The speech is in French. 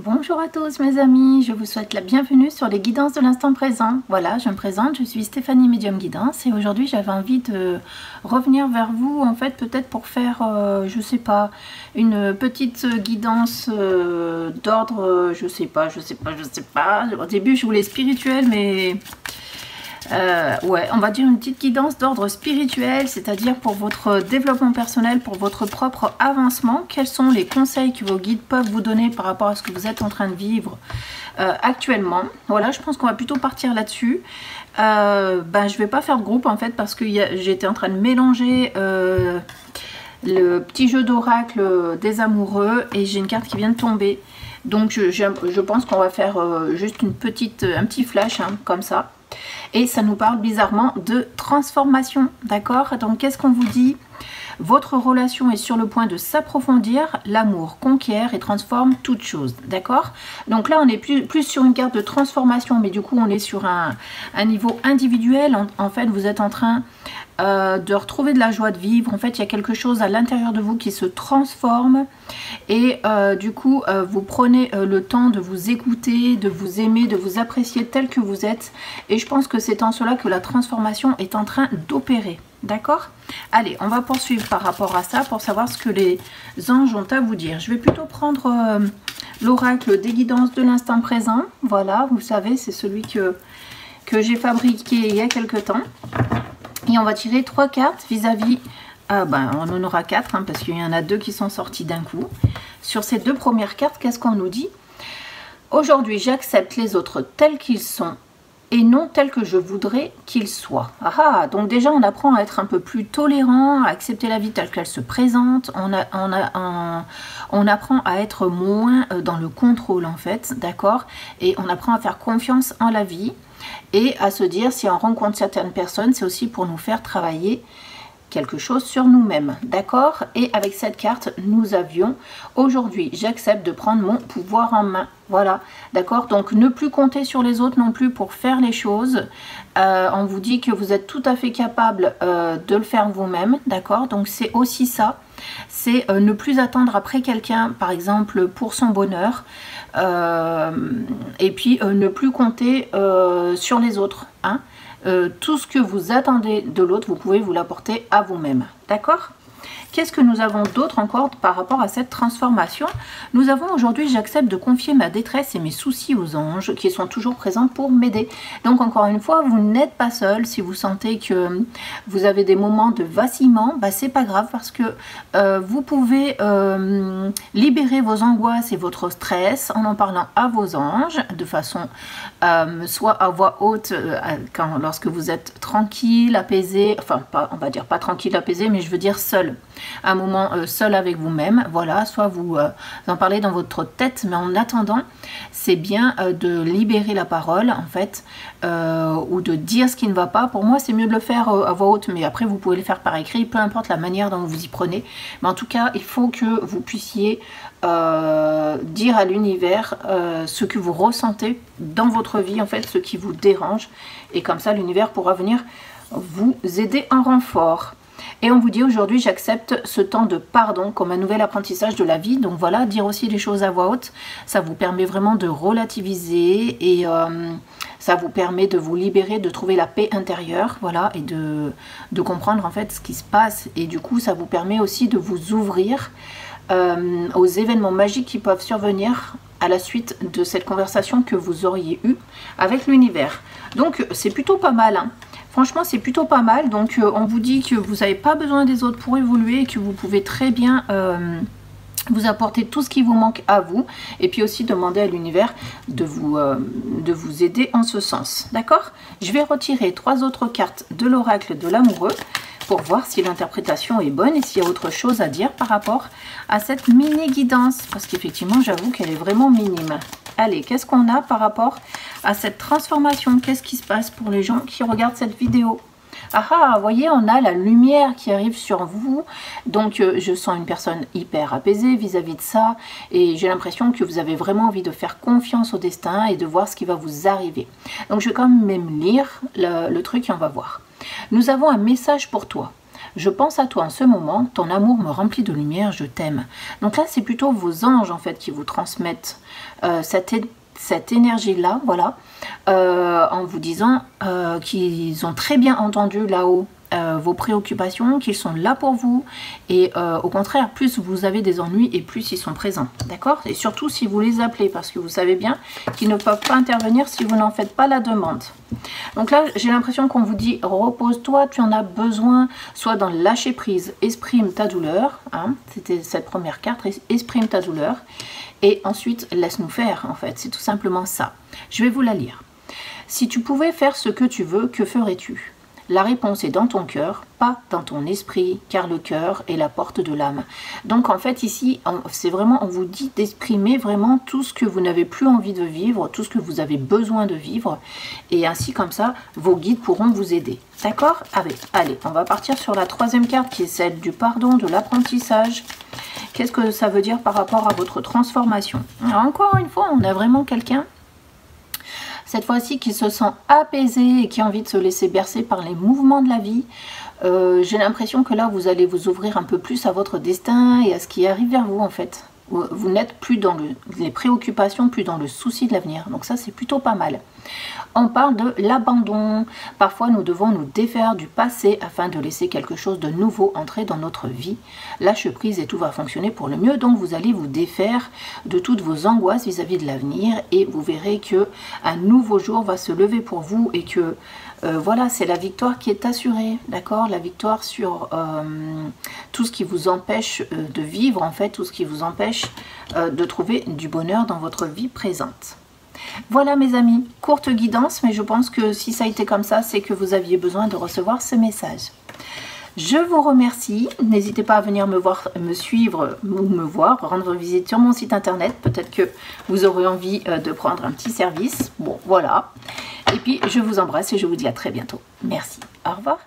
Bonjour à tous mes amis, je vous souhaite la bienvenue sur les guidances de l'instant présent. Voilà, je me présente, je suis Stéphanie Médium Guidance et aujourd'hui j'avais envie de revenir vers vous en fait peut-être pour faire, je sais pas, une petite guidance d'ordre, je sais pas. Au début je voulais spirituel mais... ouais, on va dire une petite guidance d'ordre spirituel, c'est-à-dire pour votre développement personnel, pour votre propre avancement. Quels sont les conseils que vos guides peuvent vous donner par rapport à ce que vous êtes en train de vivre actuellement? Voilà, je pense qu'on va plutôt partir là-dessus. Je vais pas faire de groupe en fait parce que j'étais en train de mélanger le petit jeu d'oracle des amoureux et j'ai une carte qui vient de tomber. Donc je pense qu'on va faire juste un petit flash hein, comme ça. Et ça nous parle bizarrement de transformation, d'accord? Donc qu'est-ce qu'on vous dit? Votre relation est sur le point de s'approfondir, l'amour conquiert et transforme toute chose, d'accord? Donc là on est plus sur une carte de transformation, mais du coup on est sur un niveau individuel. En fait vous êtes en train de retrouver de la joie de vivre. En fait il y a quelque chose à l'intérieur de vous qui se transforme et du coup vous prenez le temps de vous écouter, de vous aimer, de vous apprécier tel que vous êtes, et je pense que c'est en cela que la transformation est en train d'opérer, d'accord? Allez, on va poursuivre par rapport à ça pour savoir ce que les anges ont à vous dire. Je vais plutôt prendre l'oracle des guidances de l'instant présent. Voilà, vous savez, c'est celui que j'ai fabriqué il y a quelque temps. Et on va tirer 3 cartes vis-à-vis, on en aura 4 hein, parce qu'il y en a 2 qui sont sortis d'un coup. Sur ces 2 premières cartes, qu'est-ce qu'on nous dit? Aujourd'hui, j'accepte les autres tels qu'ils sont et non tels que je voudrais qu'ils soient. Ah, donc déjà, on apprend à être un peu plus tolérant, à accepter la vie telle qu'elle se présente. On apprend à être moins dans le contrôle en fait, d'accord? Et on apprend à faire confiance en la vie. Et à se dire, si on rencontre certaines personnes, c'est aussi pour nous faire travailler quelque chose sur nous-mêmes, d'accord? Et avec cette carte, nous avions aujourd'hui, j'accepte de prendre mon pouvoir en main. Voilà, d'accord? Donc ne plus compter sur les autres non plus pour faire les choses. On vous dit que vous êtes tout à fait capable de le faire vous-même, d'accord? Donc c'est aussi ça, c'est ne plus attendre après quelqu'un, par exemple pour son bonheur. Et puis ne plus compter sur les autres, hein. Tout ce que vous attendez de l'autre, vous pouvez vous l'apporter à vous-même, d'accord? Qu'est-ce que nous avons d'autre encore par rapport à cette transformation? Nous avons aujourd'hui, j'accepte de confier ma détresse et mes soucis aux anges qui sont toujours présents pour m'aider. Donc encore une fois, vous n'êtes pas seul. Si vous sentez que vous avez des moments de vacillement, c'est pas grave parce que vous pouvez libérer vos angoisses et votre stress en parlant à vos anges de façon soit à voix haute lorsque vous êtes tranquille, apaisé, enfin on va dire pas tranquille, apaisé, mais je veux dire seul. Un moment seul avec vous-même, voilà, soit vous en parlez dans votre tête, mais en attendant, c'est bien de libérer la parole, en fait, ou de dire ce qui ne va pas. Pour moi, c'est mieux de le faire à voix haute, mais après, vous pouvez le faire par écrit, peu importe la manière dont vous y prenez. Mais en tout cas, il faut que vous puissiez dire à l'univers ce que vous ressentez dans votre vie, en fait, ce qui vous dérange. Et comme ça, l'univers pourra venir vous aider en renfort. Et on vous dit aujourd'hui, j'accepte ce temps de pardon comme un nouvel apprentissage de la vie. Donc voilà, dire aussi les choses à voix haute, ça vous permet vraiment de relativiser et ça vous permet de vous libérer, de trouver la paix intérieure, voilà, et de comprendre en fait ce qui se passe. Et du coup, ça vous permet aussi de vous ouvrir aux événements magiques qui peuvent survenir à la suite de cette conversation que vous auriez eue avec l'univers. Donc c'est plutôt pas mal, hein. Franchement, c'est plutôt pas mal. Donc, on vous dit que vous n'avez pas besoin des autres pour évoluer et que vous pouvez très bien vous apporter tout ce qui vous manque à vous. Et puis aussi demander à l'univers de vous aider en ce sens. D'accord? Je vais retirer 3 autres cartes de l'oracle de l'amoureux pour voir si l'interprétation est bonne et s'il y a autre chose à dire par rapport à cette mini guidance. Parce qu'effectivement, j'avoue qu'elle est vraiment minime. Allez, qu'est-ce qu'on a par rapport à cette transformation? Qu'est-ce qui se passe pour les gens qui regardent cette vidéo? Ah, vous voyez, on a la lumière qui arrive sur vous. Donc, je sens une personne hyper apaisée vis-à-vis de ça. Et j'ai l'impression que vous avez vraiment envie de faire confiance au destin et de voir ce qui va vous arriver. Donc, je vais quand même lire le truc et on va voir. Nous avons un message pour toi. Je pense à toi en ce moment, ton amour me remplit de lumière, je t'aime. Donc là, c'est plutôt vos anges en fait qui vous transmettent cette énergie-là, voilà, en vous disant qu'ils ont très bien entendu là-haut vos préoccupations, qu'ils sont là pour vous, et au contraire, plus vous avez des ennuis et plus ils sont présents, d'accord? Et surtout si vous les appelez, parce que vous savez bien qu'ils ne peuvent pas intervenir si vous n'en faites pas la demande. Donc là, j'ai l'impression qu'on vous dit repose-toi, tu en as besoin, soit dans le lâcher prise, exprime ta douleur, hein, c'était cette première carte, exprime ta douleur, et ensuite laisse-nous faire, en fait, c'est tout simplement ça. Je vais vous la lire. Si tu pouvais faire ce que tu veux, que ferais-tu? La réponse est dans ton cœur, pas dans ton esprit, car le cœur est la porte de l'âme. Donc en fait ici, c'est vraiment, on vous dit d'exprimer vraiment tout ce que vous n'avez plus envie de vivre, tout ce que vous avez besoin de vivre, et ainsi comme ça, vos guides pourront vous aider. D'accord? Allez, on va partir sur la troisième carte qui est celle du pardon, de l'apprentissage. Qu'est-ce que ça veut dire par rapport à votre transformation? Alors, encore une fois, on a vraiment quelqu'un cette fois-ci qui se sent apaisé et qui a envie de se laisser bercer par les mouvements de la vie. J'ai l'impression que là, vous allez vous ouvrir un peu plus à votre destin et à ce qui arrive vers vous en fait. Vous n'êtes plus dans les préoccupations, plus dans le souci de l'avenir. Donc ça, c'est plutôt pas mal. On parle de l'abandon. Parfois, nous devons nous défaire du passé afin de laisser quelque chose de nouveau entrer dans notre vie. Lâche prise et tout va fonctionner pour le mieux. Donc, vous allez vous défaire de toutes vos angoisses vis-à-vis de l'avenir et vous verrez que un nouveau jour va se lever pour vous et que voilà, c'est la victoire qui est assurée, d'accord? La victoire sur tout ce qui vous empêche de vivre, en fait, tout ce qui vous empêche de trouver du bonheur dans votre vie présente. Voilà mes amis, courte guidance, mais je pense que si ça a été comme ça, c'est que vous aviez besoin de recevoir ce message. Je vous remercie, n'hésitez pas à venir me voir, me suivre ou me voir, rendre visite sur mon site internet, peut-être que vous aurez envie de prendre un petit service. Bon, voilà. Et puis, je vous embrasse et je vous dis à très bientôt. Merci, au revoir.